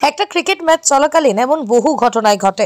একটা cricket match চলাকালীন এমন বহু ঘটনাই ঘটে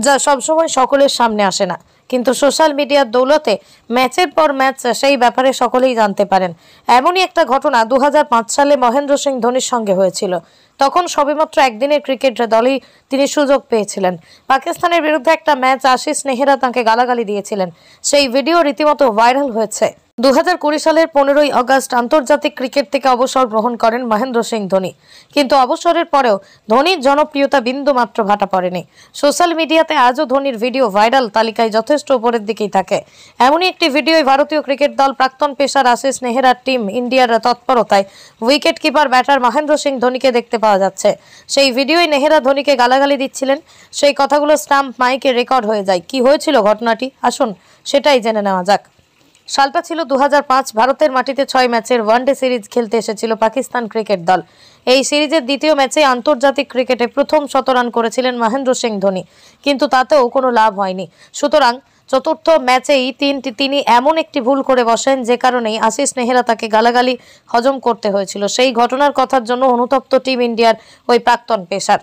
যা সবসময় সকলের সামনে আসে না, কিন্তু সোশ্যাল মিডিয়ার দৌলতে ম্যাচের পর ম্যাচ সেই ব্যাপারে সকলেই জানতে পারেন। এমনই একটা ঘটনা 2005 সালে মহেন্দ্র সিং ধোনির সঙ্গে হয়েছিল। তখন সবেমাত্র একদিনের ক্রিকেট দলেই তিনি সুযোগ পেয়েছিলেন। পাকিস্তানের বিরুদ্ধে একটা ম্যাচ আশিস নেহরা তাকে গালাগালি দিয়েছিলেন। সেই ভিডিও রীতিমতো ভাইরাল হয়েছে। 2020 সালের 15ই আগস্ট আন্তর্জাতিক ক্রিকেট থেকে অবসর গ্রহণ করেন মহেন্দ্র সিং ধোনি। কিন্তু অবসরের পরেও ধোনির জনপ্রিয়তা বিন্দুমাত্র ভাটা পড়েনি। সোশ্যাল মিডিয়াতে আজও ধোনির ভিডিও ভাইরাল তালিকায় যথেষ্ট উপরের দিকেই থাকে। এমনই একটি ভিডিওয় ভারতীয় ক্রিকেট দল প্রাক্তন পেসার আশিস নেহরার টিম ইন্ডিয়ার তৎপরতায় wicket keeper batter Mahendra Singh ধোনিকে দেখতে পাওয়া যাচ্ছে। সেই ভিডিওয় নেহরা ধোনিকে গালাগালি দিচ্ছিলেন। সেই কথাগুলো স্টাম্প মাইকে রেকর্ড হয়ে যায়। কি হয়েছিল ঘটনাটি, আসুন সেটাই জেনে নেওয়া যাক। সালটা ছিল 2005। ভারতের মাটিতে 6 ম্যাচের ওয়ানডে সিরিজ খেলতে এসেছিল পাকিস্তান ক্রিকেট দল। এই সিরিজের দ্বিতীয় ম্যাচে আন্তর্জাতিক ক্রিকেটে প্রথম শতরান করেছিলেন মহেন্দ্র সিং ধোনি, কিন্তু তাতেও কোনো লাভ হয়নি। সুতরাং চতুর্থ ম্যাচেই তিনি এমন একটি ভুল করে বসেন যে কারণেই আশিস নেহরা তাকে গালাগালি হজম করতে হয়েছিল। সেই ঘটনার কথার জন্য অনুতপ্ত টিম ইন্ডিয়ার ওই প্রাক্তন পেসার।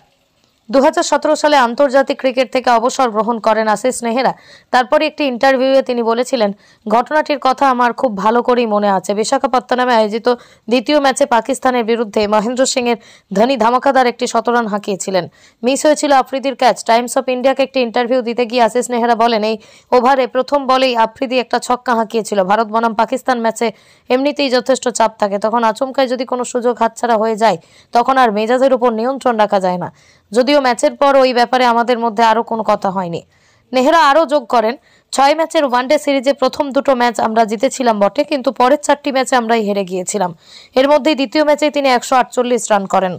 2017 সালে আন্তর্জাতিক ক্রিকেট থেকে অবসর গ্রহণ করেন আশিস নেহরা। তারপরে একটি ইন্টারভিউয়ে তিনি বলেছিলেন, ঘটনাটির কথা আমার খুব ভালো করেই মনে আছে। বিশাখাপত্তনমে আয়োজিত দ্বিতীয় ম্যাচে পাকিস্তানের বিরুদ্ধে মহেন্দ্র সিং এর ধোনি ধামাকাদার একটি শতরান হাঁকিয়েছিলেন। মিস হয়েছিল আফ্রিদির ক্যাচ। টাইমস অফ ইন্ডিয়াকে একটি ইন্টারভিউ দিতে গিয়ে আশিস নেহরা বলেন, এই ওভারে প্রথম বলেই আফ্রিদি একটা ছক্কা হাঁকিয়েছিল। ভারত বনাম পাকিস্তান ম্যাচে এমনিতেই যথেষ্ট চাপ থাকে, তখন আচমকায় যদি কোনো সুযোগ হাতছাড়া হয়ে যায় তখন আর মেজাজের উপর নিয়ন্ত্রণ রাখা যায় না। যদিও ম্যাচের পর ওই ব্যাপারে আমাদের মধ্যে আরও কোনো কথা হয়নি। নেহরা আরও যোগ করেন, 6 ম্যাচের ওয়ানডে সিরিজে প্রথম দুটো ম্যাচ আমরা জিতেছিলাম বটে, কিন্তু পরের 4টি ম্যাচে আমরাই হেরে গিয়েছিলাম। এর মধ্যেই দ্বিতীয় ম্যাচে তিনি 148 রান করেন।